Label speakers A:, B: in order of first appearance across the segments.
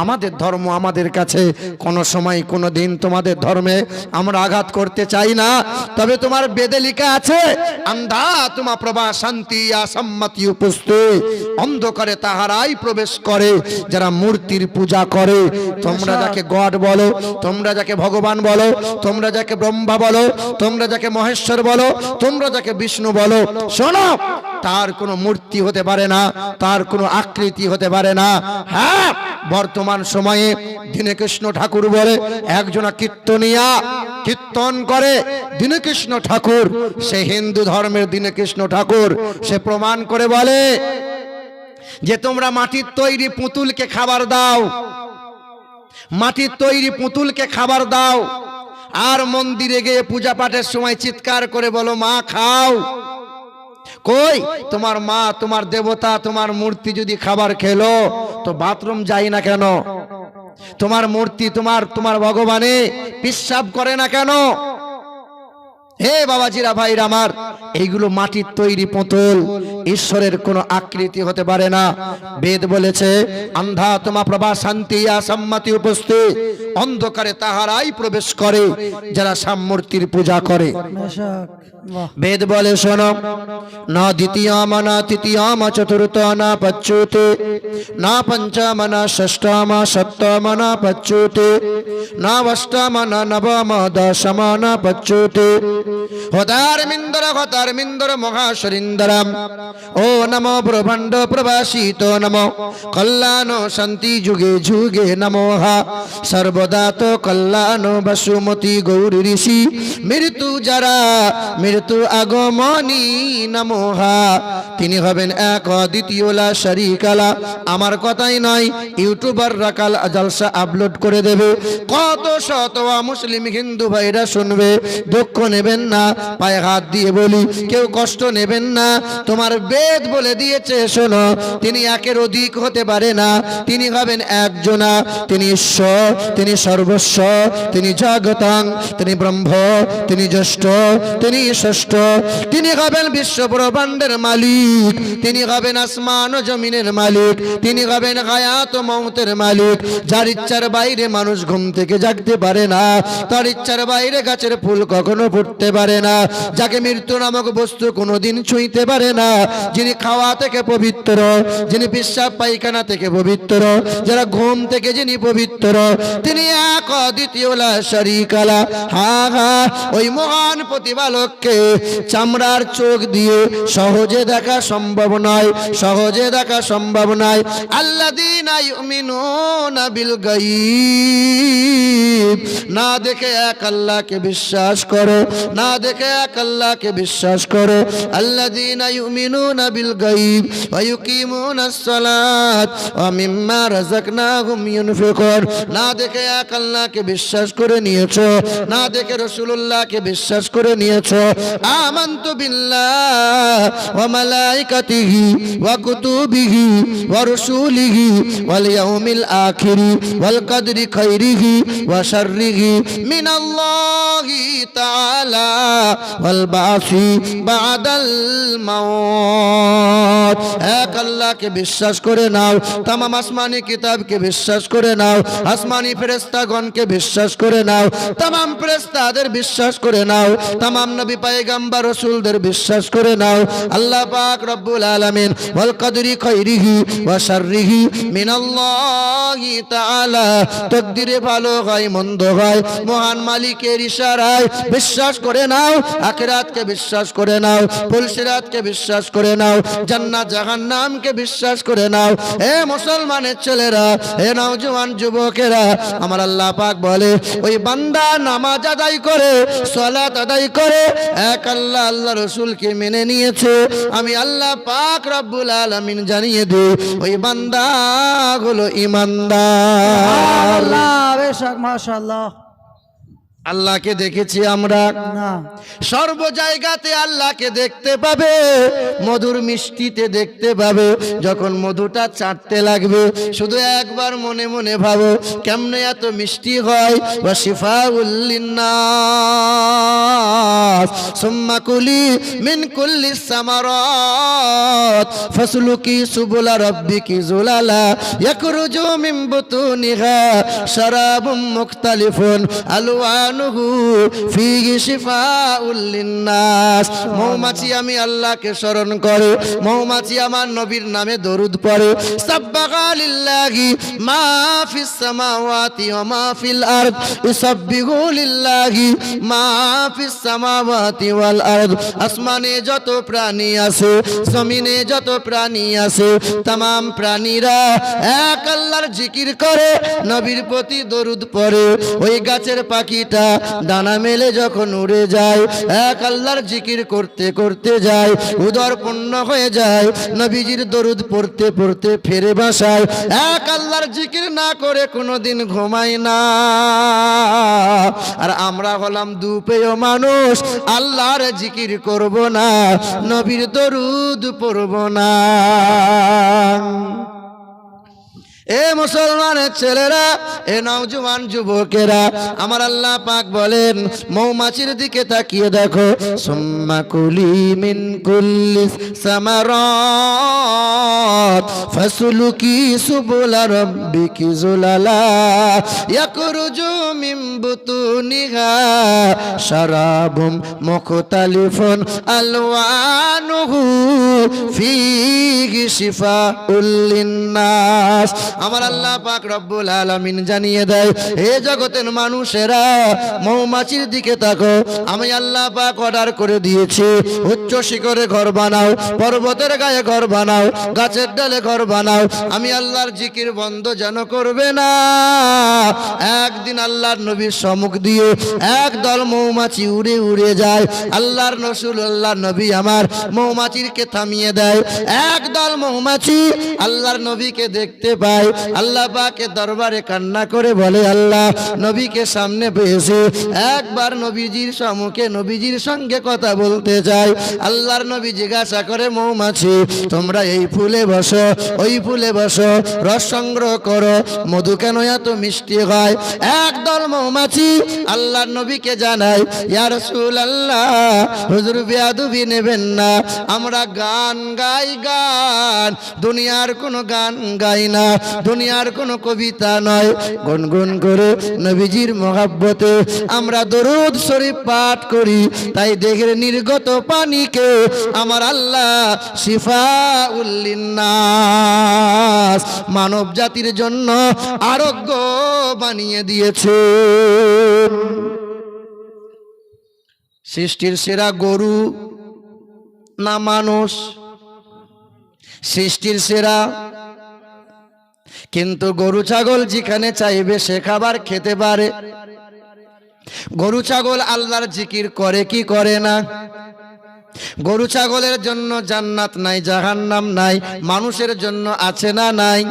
A: আমাদের ধর্ম আমাদের কাছে কোনো সময় কোনো দিন তোমাদের ধর্মে আমরা আঘাত করতে চাই না। তবে তোমার বেদে লেখা আছে, আন্ধা তোমা প্রভা শান্তি সম্মতি উপস্থিত, অন্ধকারে তাহারাই প্রবেশ করে যারা মূর্তির পূজা করে। তোমরা যাকে গড বলো, তোমরা যাকে ভগবান বলো, তোমরা যাকে ব্রহ্মা বলো, তোমরা যাকে মহেশ্বর বলো, তোমরা যাকে বিষ্ণু বলো, শোনো, তার কোনো মূর্তি হতে পারে না, তার কোনো আকৃতি হতে পারে না। হ্যাঁ, বর্তমান সময়ে দীনকৃষ্ণ ঠাকুর বলে একজনা কীর্তনিয়া কীর্তন করে, দীনকৃষ্ণ ঠাকুর, সে হিন্দু ধর্মের দীনকৃষ্ণ ঠাকুর, সে প্রমাণ করে বলে যে তোমরা মাটির তৈরি পুতুলকে খাবার দাও, মাটির তৈরি পুতুলকে খাবার দাও, আর মন্দিরে গিয়ে পূজা পাঠের সময় চিৎকার করে বলো মা খাও। কই তোমার মা, তোমার দেবতা, তোমার মূর্তি যদি খাবার খেলো তো বাথরুম যাই না কেন? তোমার মূর্তি, তোমার ভগবানে পিশাব করে না কেন? হে বাবাজিরা, ভাইরা আমার, এইগুলো মাটির তৈরি পুতুল, ঈশ্বরের কোনো আকৃতি হতে পারে না। বেদ বলেছে আন্ধা তোমা প্রভা শান্তি সম্মতি উপস্থিত, অন্ধকারে তাহারাই প্রবেশ করে যারা মূর্তির পূজা করে। বেদ বলে শোনো, না দ্বিতীয়ম না তৃতীয়ম চতুর্থ না পঞ্চমতে, না পঞ্চম না ষষ্ঠম সপ্তম না পঞ্চমতে, না অষ্টম না নবম দশম না পঞ্চমতে, হতারমিন্দর মহাশরিন্দরম, ও নমো ব্রহ্মাণ্ড প্রভাসিত নমো কল্যাণ শান্তি যুগে যুগে নমঃ, সর্বদা তো কল্যাণ বসুমতি গৌরী ঋষি মৃত্যু যারা মৃত্যু আগমনী নমঃ। তিনি হবেন এক দ্বিতীয়লা শরীকালা। আমার কথাই নয়, ইউটিউবাররা কাল জলসা আপলোড করে দেবে, কত শত মুসলিম হিন্দু ভাইরা শুনবে। দুঃখ নেবেন না, পায়ে হাত দিয়ে বলি, কেউ কষ্ট নেবেন না। তোমার বেদ বলে দিয়েছে শোনো, তিনি একের অধিক হতে পারে না, তিনি হবেন একজনা, তিনি ঈশ্বর, তিনি সর্বস্ব, তিনি জগতাং, তিনি ব্রহ্ম, তিনি জ্যেষ্ঠ, তিনি ষষ্ঠ, তিনি হবেন বিশ্ব ব্রহ্মাণ্ডের মালিক, তিনি হবেন আসমান ও জমিনের মালিক, তিনি হবেন হায়াত ও মৌতের মালিক। যার ইচ্ছার বাইরে মানুষ ঘুম থেকে জাগতে পারে না, তার ইচ্ছার বাইরে গাছের ফুল কখনো ফুটতে পারে না, যাকে মৃত্যু নামক বস্তু কোনোদিন ছুঁইতে পারে না, যিনি খাওয়া থেকে পবিত্র, যিনি পেশাব পায়খানা থেকে পবিত্র, যারা ঘুম থেকে যিনি পবিত্র, তিনি এক দ্বিতীয় লা শরীকা লা। হা হা, ওই মহান প্রতিপালককে চামড়ার চোখ দিয়ে সহজে দেখা সম্ভব নয়, সহজে দেখা সম্ভব নয়। আল্লাযীনা ইউমিনুনা বিল গায়ব, না দেখে এক আল্লাহকে বিশ্বাস করো, না দেখে এক আল্লাহকে বিশ্বাস করো। আল্লাযীনা ইউমিনুনা বিল গায়ব ওয়া ইউকিমুনাস সালাত ওয়া মিম্মা রাযাকনাহুম ইউনফিকুন, না দেখে এক আল্লাহকে বিশ্বাস করে নিয়েছো, না দেখে রাসূলুল্লাহকে বিশ্বাস করে নিয়েছো। আমানতু বিল্লাহ ওয়া মালাইকাতিহি ওয়া কুতুবিহি ওয়া রাসূলিহি ওয়াল ইয়াউমিল আখির ওয়াল কদরি খাইরিহি ওয়া শাররিহি মিনাল্লাহি তাআলা ওয়াল বাসি বাদাল মাউত। এক আল্লাহকে বিশ্বাস করে নাও, তামাম আসমানি কিতাবকে বিশ্বাস করে নাও, আসমানি ফেরেশতাগণকে বিশ্বাস করে নাও, তামাম ফেরেশতাদের বিশ্বাস করে নাও, তামাম নবী পয়গম্বর রাসূলদের বিশ্বাস করে নাও। আল্লাহ পাক রব্বুল আলামিন ওয়াল কদরি খাইরিহি ওয়া শাররিহি মিনাল্লাহি তাআলা, তাকদীরে ভালো হয় মন্দ হয় মহান মালিকের ইশারায় বিশ্বাস করে নাও। আখিরাতকে বিশ্বাস করে নাও, পুলসিরাতকে বিশ্বাস করে নাও, জান্নাত জাহান্নামকে বিশ্বাস করে নাও। হে মুসলমানের ছেলেরা, হে নওজোয়ান যুবকেরা, আমার আল্লাহ পাক বলে ওই বান্দা নামাজ আদায় করে, সালাত আদায় করে, এক আল্লাহ আল্লাহ রাসূলকে মেনে নিয়েছে, আমি আল্লাহ পাক রব্বুল আলামিন জানিয়ে দিই ওই বান্দা হলো ঈমানদার।
B: আল্লাহ বেশক, মাশাআল্লাহ।
A: আল্লাহকে দেখেছি আমরা
B: না।
A: সর্ব জায়গাতে আল্লাহকে দেখতে পাবে, মধুর মিষ্টিতে দেখতে পাবে। যখন মধুটা চাটতে লাগবে শুধু একবার মনে মনে ভাবো কেমনে এত মিষ্টি হয়। ওয়া শিফাউল লিন্নাস সুম্মা কুলি মিন কুল্লি সামারাত ফাসলুকি সুবুলা রাব্বিকি যুলালা ইয়াখরুজু মিন বুতুনিহা শারাবুম মুখতালিফুন আলওয়ানুহু ফীহি শিফাউল লিন্নাস। মৌমাছি আমি আল্লাহকে স্মরণ করে, মৌমাছি আমার নবীর নামে দরুদ পড়ে। সাব্বাহা লিল্লাহি মা ফিস সামাওয়াতি ওয়া মা ফিল আরদ ইসাব্বিহু লিল্লাহি মা ফিস সামাওয়াতি ওয়াল আরদ। আসমানে যত প্রাণী আছে, জমিনে যত প্রাণী আছে, तमाम প্রাণীরা এক আল্লাহর জিকির করে, নবীর প্রতি দরুদ পড়ে। ওই গাছের পাখিটা ডানা মেলে যখন উড়ে যায়, এক আল্লাহর জিকির করতে করতে যায়, উদর পূর্ণ হয়ে যায়, নবীজির দরুদ পড়তে পড়তে ফিরে বাসায়। এক আল্লাহর জিকির না করে কোনোদিন ঘুমায় না। আর আমরা হলাম দুপেয় মানুষ, আল্লাহর জিকির করব না, নবীর দরুদ পড়ব না। এ মুসলমানের ছেলেরা, এ নওজোয়ান যুবকেরা, আমার আল্লাহ পাক বলেন মৌমাছির দিকে তাকিয়ে দেখো। সুম্মা কুলি মিন কুল্লি সামারাত ফাসলুকি সুবুলা রাব্বিকি যুলালা ইয়াখরুজু মিন বুতুনিহা শারাবুম মুখতালিফুন আলওয়ানুহু ফীহি শিফাউল লিন্নাস। আমার আল্লাহ পাক রব্বুল আলামিন জানিয়ে দেয়, হে জগতের মানুষেরা মৌমাছির দিকে তাকো। আমি আল্লাহ পাক অর্ডার করে দিয়েছি, উচ্চ শিখরে ঘর বানাও, পর্বতের গায়ে ঘর বানাও, গাছের ডালে ঘর বানাও। আমি আল্লাহর জিকির বন্ধ যেন করবে না। একদিন আল্লাহর নবীর সম্মুখ দিয়ে একদল মৌমাছি উড়ে উড়ে যায়। আল্লাহর রসূল আল্লাহর নবী আমার মৌমাছিকে থামিয়ে দেয়। একদল মৌমাছি আল্লাহর নবীকে দেখতে পায়, আল্লাহ পাকের দরবারে কান্না করে বলে, আল্লাহ নবীকে সামনে পেয়েছে, একবার নবীজির সম্মুখে নবীজির সঙ্গে কথা বলতে চাই। আল্লাহর নবী জিজ্ঞাসা করে, মৌমাছি তোমরা এই ফুলে বসো, ওই ফুলে বসো, রস সংগ্রহ করো, মধু কেন এত মিষ্টি হয়? একদল মৌমাছি আল্লাহর নবীকে জানায়, ইয়া রাসূলুল্লাহ হুজুর বেয়াদবি নেবেন না, আমরা গান গাই, গান দুনিয়ার কোনো গান গাই না, দুনিয়ার কোনো কবিতা নয়। গুনগুন করে নবীজির মহব্বতে আমরা দরুদ শরীফ পাঠ করি, তাই দেহের নির্গত পানিকে আমার আল্লাহ শিফাউল লিন্নাস মানব জাতির জন্য আরোগ্য বানিয়ে দিয়েছে। সৃষ্টির সেরা গরু না মানুষ? সৃষ্টির সেরা। কিন্তু গরু ছাগল যেখানে চাইবে সে খাবার খেতে পারে। গরু ছাগল আল্লাহর জিকির করে কি করে না? গরু ছাগলের জন্য জান্নাত নাই, জাহান্নাম নাই, মানুষের জন্য আছে না নাই?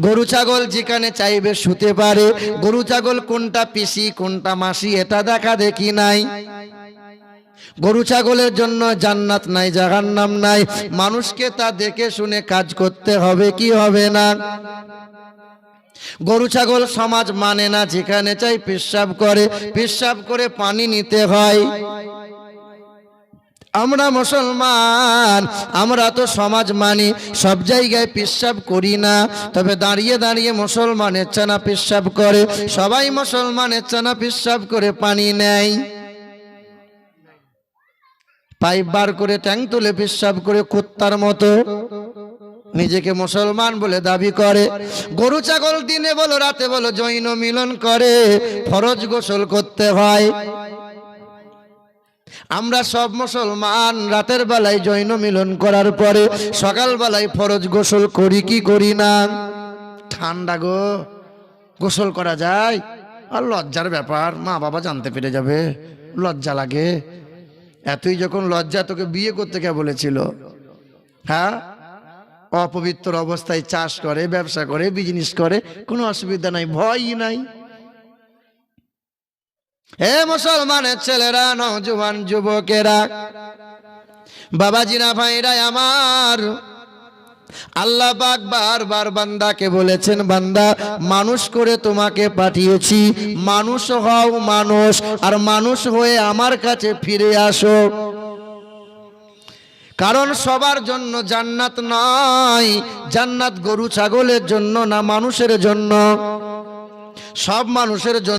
A: গরু ছাগল যেখানে চাইবে শুতে পারে। গরু ছাগল কোনটা পিসি কোনটা মাসি এটা দেখা দেখি নাই। গরু ছাগলের জন্য জান্নাত নাই, জাহান্নাম নাই, মানুষকে তা দেখে শুনে কাজ করতে হবে কি হবে না? গরু ছাগল সমাজ মানে না, যেখানে চাই পেশাব করে, পেশাব করে পানি নিতে হয়। আমরা মুসলমান, আমরা তো সমাজ মানি, সব জায়গায় পেশাব করি না। তবে দাঁড়িয়ে দাঁড়িয়ে মুসলমানের চানা পেশাব করে, সবাই মুসলমানের চানা পেশাব করে পানি নেয়। পাইপ বার করে ট্যাঙ্ক তুলে পেশাব করে কুত্তার মতো নিজেকে মুসলমান বলে দাবি করে। গরু ছাগল দিনে বলো রাতে বলো যৌন মিলন করে, ফরজ গোসল করতে হয়। আমরা সব মুসলমান রাতের বেলায় যৌন মিলন করার পরে সকাল বেলায় ফরজ গোসল করি কি করি না? ঠান্ডা গো, গোসল করা যায়? আর লজ্জার ব্যাপার, মা বাবা জানতে পেরে যাবে, লজ্জা লাগে। এতই যখন লজ্জা, তোকে বিয়ে করতে কে বলেছিল? হ্যাঁ, অপবিত্র অবস্থায় চাষ করে, ব্যবসা করে, বিজনেস করে, কোনো অসুবিধা নাই, ভয়ই নাই। হে মুসলমানের ছেলেরা, নওজোয়ান যুবকেরা, বাবাজিরা, ভাইরা আমার, আল্লাহ পাক বারবার বান্দাকে বলেছেন, বান্দা মানুষ করে তোমাকে পাঠিয়েছি, মানুষ হও মানুষ, আর মানুষ হয়ে আমার কাছে ফিরে আসো। কারণ সবার জন্য জান্নাত নয়, জান্নাত গরু ছাগলের জন্য না, মানুষের জন্য। সব মানুষের জন্য